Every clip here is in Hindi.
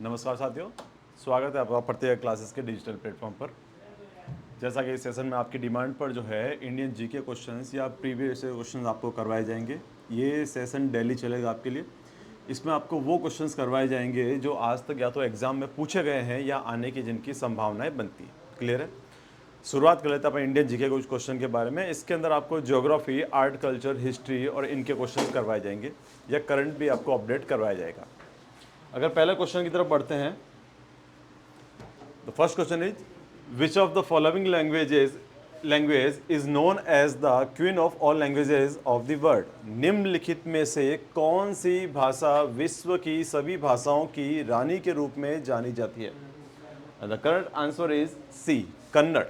नमस्कार साथियों, स्वागत है आपका प्रत्येक क्लासेस के डिजिटल प्लेटफॉर्म पर। जैसा कि इस सेशन में आपकी डिमांड पर जो है इंडियन जीके क्वेश्चंस या प्रीवियस क्वेश्चंस आपको करवाए जाएंगे। ये सेशन डेली चलेगा आपके लिए। इसमें आपको वो क्वेश्चंस करवाए जाएंगे जो आज तक या तो एग्जाम में पूछे गए हैं या आने की जिनकी संभावनाएं बनती हैं। क्लियर है? शुरुआत कर लेते हैं अपन इंडियन जीके कुछ क्वेश्चन के बारे में। इसके अंदर आपको ज्योग्राफी, आर्ट, कल्चर, हिस्ट्री और इनके क्वेश्चन करवाए जाएंगे या करंट भी आपको अपडेट करवाया जाएगा। अगर पहले क्वेश्चन की तरफ बढ़ते हैं, the first question is which of the following language is known as the queen of all languages of the world. निम्नलिखित में से कौन सी भाषा विश्व की सभी भाषाओं की रानी के रूप में जानी जाती है? The correct answer is C, Kannada.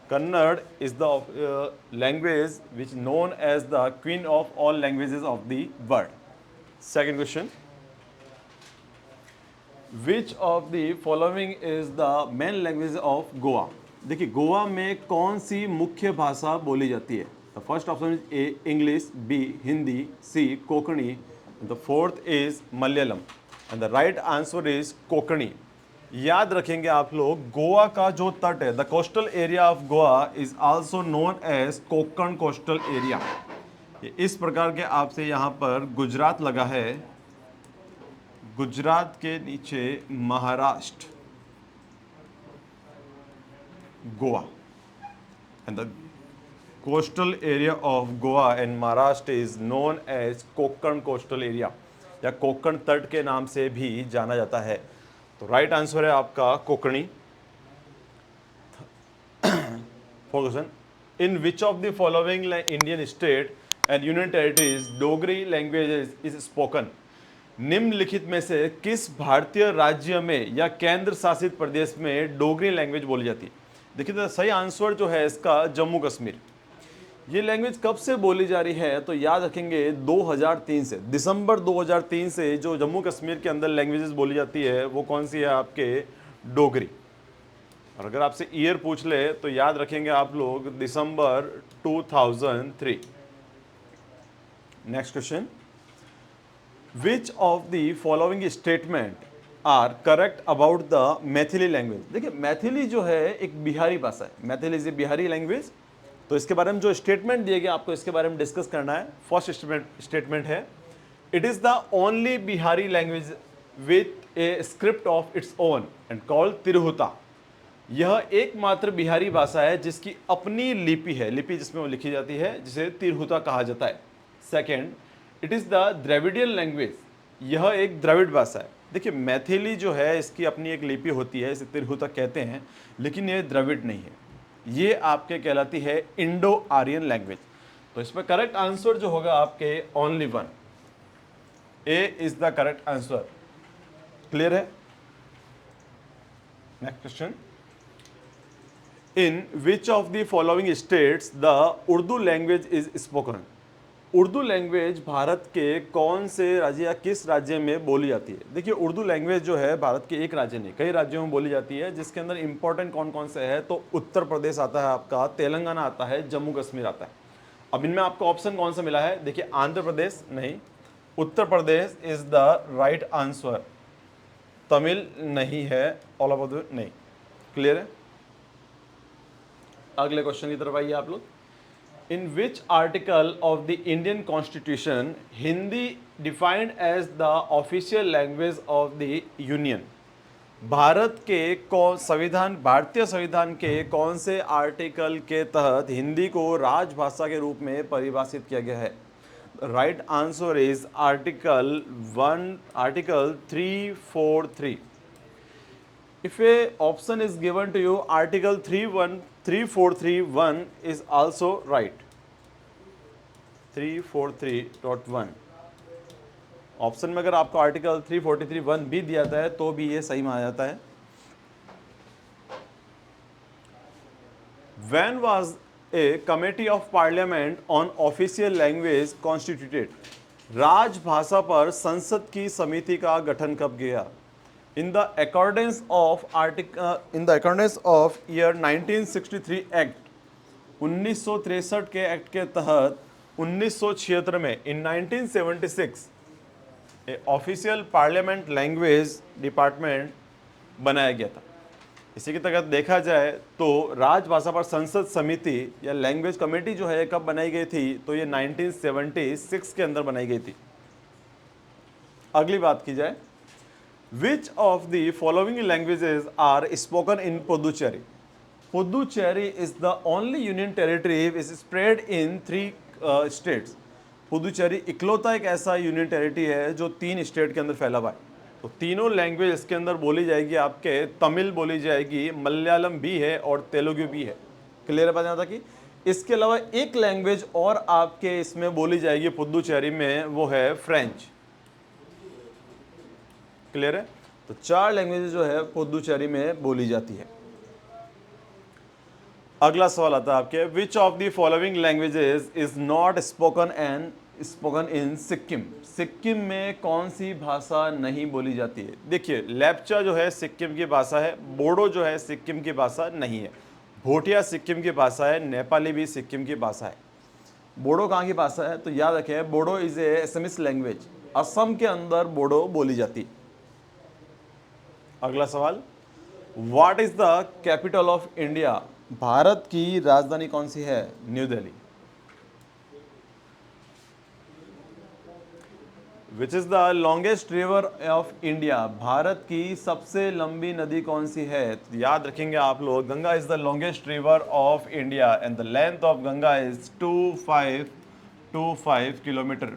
Kannada is the language which known as the queen of all languages of the world. Second question, which of the following is the main language of Goa? देखिए, गोवा में कौन सी मुख्य भाषा बोली जाती है? The first option is A, English, B, Hindi, C, Konkani, and the fourth is Malayalam, and the right answer is Konkani. याद रखेंगे आप लोग, गोवा का जो तट है, the coastal area of Goa is also known as Konkan coastal area. इस प्रकार के आपसे यहाँ पर गुजरात लगा है, गुजरात के नीचे Maharashtra, Goa, and the coastal area of Goa and Maharashtra is known as Konkan coastal area या कोंकण तट के नाम से भी जाना जाता है। तो राइट आंसर है आपका Konkani. Question, in which of the following Indian state and union territories Dogri language is spoken. निम्नलिखित में से किस भारतीय राज्य में या केंद्र शासित प्रदेश में डोगरी लैंग्वेज बोली जाती है? देखिए, तो सही आंसर जो है इसका जम्मू कश्मीर। ये लैंग्वेज कब से बोली जा रही है? तो याद रखेंगे 2003 से, दिसंबर 2003 से जो जम्मू कश्मीर के अंदर लैंग्वेजेस बोली जाती है वो कौन सी है? आपके डोगरी। और अगर आपसे ईयर पूछ ले तो याद रखेंगे आप लोग दिसंबर 2003। Next question, which of the following statement are correct about the Maithili language. देखिए, मैथिली जो है एक बिहारी भाषा है। Maithili is a Bihari language. तो इसके बारे में जो स्टेटमेंट दिए गए आपको इसके बारे में डिस्कस करना है। फर्स्ट स्टेटमेंट है, it is the only Bihari language with A script of its own and called Tirhuta. यह एकमात्र बिहारी भाषा है जिसकी अपनी लिपि है, लिपि जिसमें वो लिखी जाती है, जिसे तिरहुता कहा जाता है। Second, it is the Dravidian language. यह एक द्रविड़ भाषा है। देखिए, मैथिली जो है इसकी अपनी एक लिपि होती है, इसे तिरहुता कहते हैं, लेकिन यह द्रविड़ नहीं है। ये आपके कहलाती है इंडो आर्यन लैंग्वेज। तो इसमें करेक्ट आंसर जो होगा आपके only one, A is the correct answer. Clear है? Next question, in which of the following states the Urdu language is spoken. Urdu language Bharat के कौन से राज्य या किस राज्य में बोली जाती है? देखिए, उर्दू लैंग्वेज जो है भारत के एक राज्य नहीं कई राज्यों में बोली जाती है, जिसके अंदर इंपॉर्टेंट कौन कौन से है? तो उत्तर प्रदेश आता है आपका, तेलंगाना आता है, जम्मू कश्मीर आता है। अब इनमें आपको ऑप्शन कौन सा मिला है? देखिए, आंध्र प्रदेश नहीं, Uttar Pradesh is the right answer, Tamil नहीं है, ऑल ओवर नहीं। क्लियर है? अगले क्वेश्चन की तरफ आइए आप लोग। In which article of the Indian Constitution Hindi defined as the official language of the Union? Bharat के भारतीय संविधान के कौन से आर्टिकल के तहत हिंदी को राजभाषा के रूप में परिभाषित किया गया है? Right answer is article 343। If a option is given to you, Article 3431 is also right. 343.1 option में अगर आपको आर्टिकल 343.1 भी दिया जाता है तो भी ये सही माना जाता है। When was a committee of parliament on official language constituted? राजभाषा पर संसद की समिति का गठन कब किया? In the accordance of year 1963 Act, 1963 के एक्ट के तहत 1976 में, in 1976 official parliament language department बनाया गया था। इसी के तहत देखा जाए तो राजभाषा पर संसद समिति या लैंग्वेज कमेटी जो है कब बनाई गई थी, तो ये 1976 के अंदर बनाई गई थी। अगली बात की जाए, which of the following languages are spoken in Puducherry? Puducherry is the only union territory which spread in 3 states. Puducherry इकलौता एक ऐसा यूनियन टेरिटरी है जो 3 स्टेट के अंदर फैला हुआ है। तो तीनों लैंग्वेज इसके अंदर बोली जाएगी आपके, तमिल बोली जाएगी, मलयालम भी है और तेलुगु भी है। क्लियर है बात यहाँ तक कि इसके अलावा एक लैंग्वेज और आपके इसमें बोली जाएगी पुदुचेरी में, वो है फ्रेंच। क्लियर है? तो 4 लैंग्वेज जो है पुदुचेरी में बोली जाती है। अगला सवाल आता है आपके, विच of the following languages is not spoken in Sikkim? Sikkim में कौन सी भाषा नहीं बोली जाती है? देखिए, लेप्चा जो है सिक्किम की भाषा है, बोडो जो है सिक्किम की भाषा नहीं है, भोटिया सिक्किम की भाषा है, नेपाली भी सिक्किम की भाषा है। बोडो कहाँ की भाषा है? तो याद रखें, Bodo is a Assamese language. Assam के अंदर बोडो बोली जाती है। अगला सवाल, what is the capital of India? Bharat की राजधानी कौन सी है? New Delhi. Which is the longest river of India? Bharat की सबसे लंबी नदी कौन सी है? तो याद रखेंगे आप लोग, Ganga is the longest river of India and the length of Ganga is 2525 kilometre.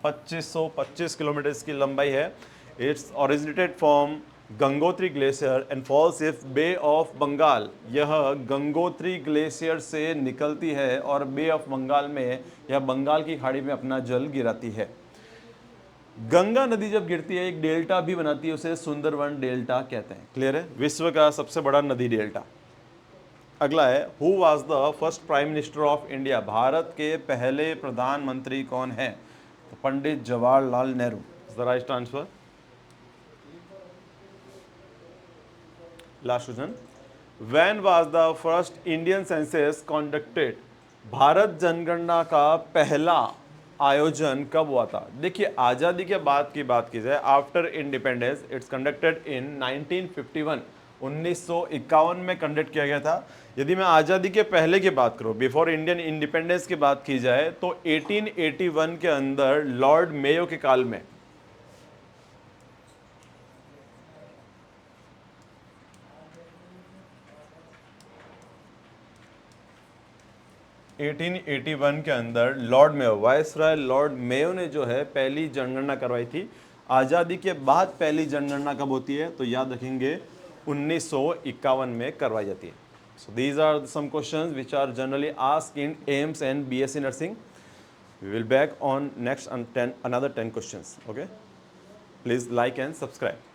2525 kilometre इसकी लंबाई है। It's originated from Gangotri glacier and falls if bay of Bengal. यह गंगोत्री ग्लेशियर से निकलती है और बे ऑफ बंगाल में या बंगाल की खाड़ी में अपना जल गिराती है। गंगा नदी जब गिरती है एक डेल्टा भी बनाती है, उसे सुंदरवन डेल्टा कहते हैं। क्लियर है? विश्व का सबसे बड़ा नदी डेल्टा। अगला है, who was the first prime minister of India? Bharat के पहले प्रधानमंत्री कौन है? तो Pandit Jawaharlal Nehru is the right answer. Last question, when was the first Indian census conducted? Bharat जनगणना का पहला आयोजन कब हुआ था? देखिए, आज़ादी के बाद की बात की जाए, after independence, it's conducted in 1951। 1951 में कंडक्ट किया गया था। यदि मैं आज़ादी के पहले की बात करूं, बिफोर इंडियन इंडिपेंडेंस की बात की जाए, तो 1881 के अंदर लॉर्ड मेयो के काल में 1881 के अंदर Lord Mayo, viceroy Lord Mayo ने जो है पहली जनगणना करवाई थी। आज़ादी के बाद पहली जनगणना कब होती है? तो याद रखेंगे 1951 में करवाई जाती है। So these are some questions which are generally asked in AIIMS and BSc nursing. We will back on next another 10 questions. Okay, please like and subscribe.